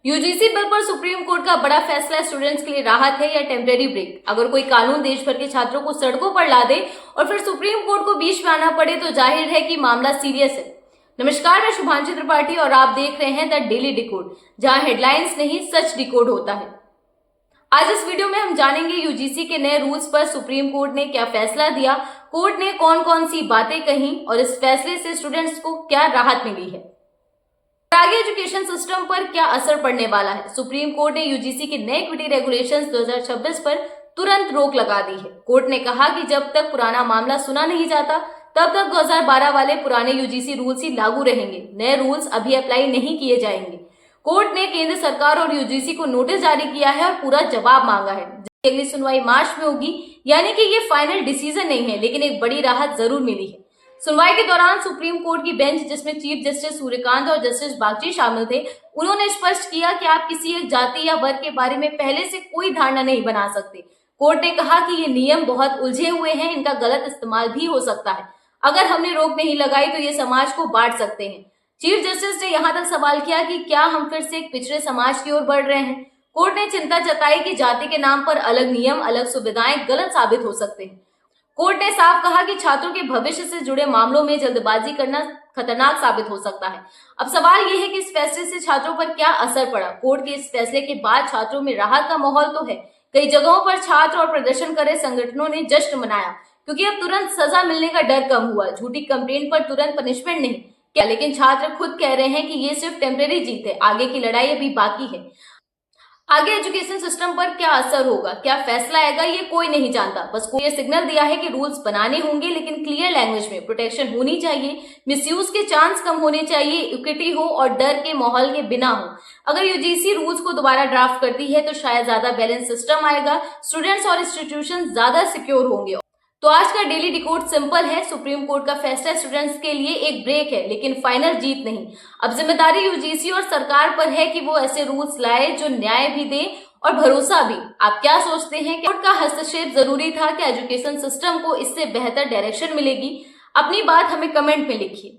UGC bill पर supreme court का बड़ा फैसला स्टूडेंट्स के लिए राहत है या टेम्परेरी ब्रेक। अगर कोई कानून देश भर के छात्रों को सड़कों पर ला दे और फिर सुप्रीम कोर्ट को बीच में आना पड़े तो जाहिर है कि मामला सीरियस है। नमस्कार, मैं शुभांशी त्रिपाठी और आप देख रहे हैं द डेली डिकोड, जहां हेडलाइंस नहीं सच डिकोड होता है। आज इस वीडियो में हम जानेंगे यूजीसी के नए रूल्स पर सुप्रीम कोर्ट ने क्या फैसला दिया, कोर्ट ने कौन कौन सी बातें कही और इस फैसले से स्टूडेंट्स को क्या राहत मिली है, आगे एजुकेशन सिस्टम पर क्या असर पड़ने वाला है। सुप्रीम कोर्ट ने यूजीसी के नए इक्विटी रेगुलेशंस 2026 पर तुरंत रोक लगा दी है। कोर्ट ने कहा कि जब तक पुराना मामला सुना नहीं जाता तब तक 2012 वाले पुराने यूजीसी रूल्स ही लागू रहेंगे। नए रूल्स अभी अप्लाई नहीं किए जाएंगे। कोर्ट ने केंद्र सरकार और यूजीसी को नोटिस जारी किया है और पूरा जवाब मांगा है, जिसकी अगली सुनवाई मार्च में होगी। यानी कि ये फाइनल डिसीजन नहीं है, लेकिन एक बड़ी राहत जरूर मिली है। सुनवाई के दौरान सुप्रीम कोर्ट की बेंच, जिसमें चीफ जस्टिस सूर्यकांत और जस्टिस बागची शामिल थे, उन्होंने स्पष्ट किया कि आप किसी एक जाति या वर्ग के बारे में पहले से कोई धारणा नहीं बना सकते। कोर्ट ने कहा कि ये नियम बहुत उलझे हुए हैं, इनका गलत इस्तेमाल भी हो सकता है। अगर हमने रोक नहीं लगाई तो ये समाज को बांट सकते हैं। चीफ जस्टिस ने यहाँ तक सवाल किया कि क्या हम फिर से एक पिछड़े समाज की ओर बढ़ रहे हैं। कोर्ट ने चिंता जताई कि जाति के नाम पर अलग नियम, अलग सुविधाएं गलत साबित हो सकते हैं। कोर्ट ने साफ कहा कि छात्रों के भविष्य से जुड़े मामलों में जल्दबाजी करना खतरनाक साबित हो सकता है। अब सवाल यह है कि इस फैसले से छात्रों पर क्या असर पड़ा। कोर्ट के इस फैसले के बाद छात्रों में राहत का माहौल तो है। कई जगहों पर छात्र और प्रदर्शन करे संगठनों ने जश्न मनाया, क्योंकि अब तुरंत सजा मिलने का डर कम हुआ। झूठी कंप्लेंट पर तुरंत पनिशमेंट नहीं क्या, लेकिन छात्र खुद कह रहे हैं कि ये सिर्फ टेम्परेरी जीत है, आगे की लड़ाई अभी बाकी है। आगे एजुकेशन सिस्टम पर क्या असर होगा, क्या फैसला आएगा, ये कोई नहीं जानता। बस कोई ये सिग्नल दिया है कि रूल्स बनाने होंगे, लेकिन क्लियर लैंग्वेज में। प्रोटेक्शन होनी चाहिए, मिसयूज के चांस कम होने चाहिए, इक्विटी हो और डर के माहौल के बिना हो। अगर यूजीसी रूल्स को दोबारा ड्राफ्ट करती है तो शायद ज्यादा बैलेंस सिस्टम आएगा, स्टूडेंट्स और इंस्टीट्यूशन ज्यादा सिक्योर होंगे। तो आज का डेली डिकोड सिंपल है। सुप्रीम कोर्ट का फैसला स्टूडेंट्स के लिए एक ब्रेक है, लेकिन फाइनल जीत नहीं। अब जिम्मेदारी यूजीसी और सरकार पर है कि वो ऐसे रूल्स लाए जो न्याय भी दे और भरोसा भी। आप क्या सोचते हैं? कोर्ट का हस्तक्षेप जरूरी था? क्या एजुकेशन सिस्टम को इससे बेहतर डायरेक्शन मिलेगी? अपनी बात हमें कमेंट में लिखिए।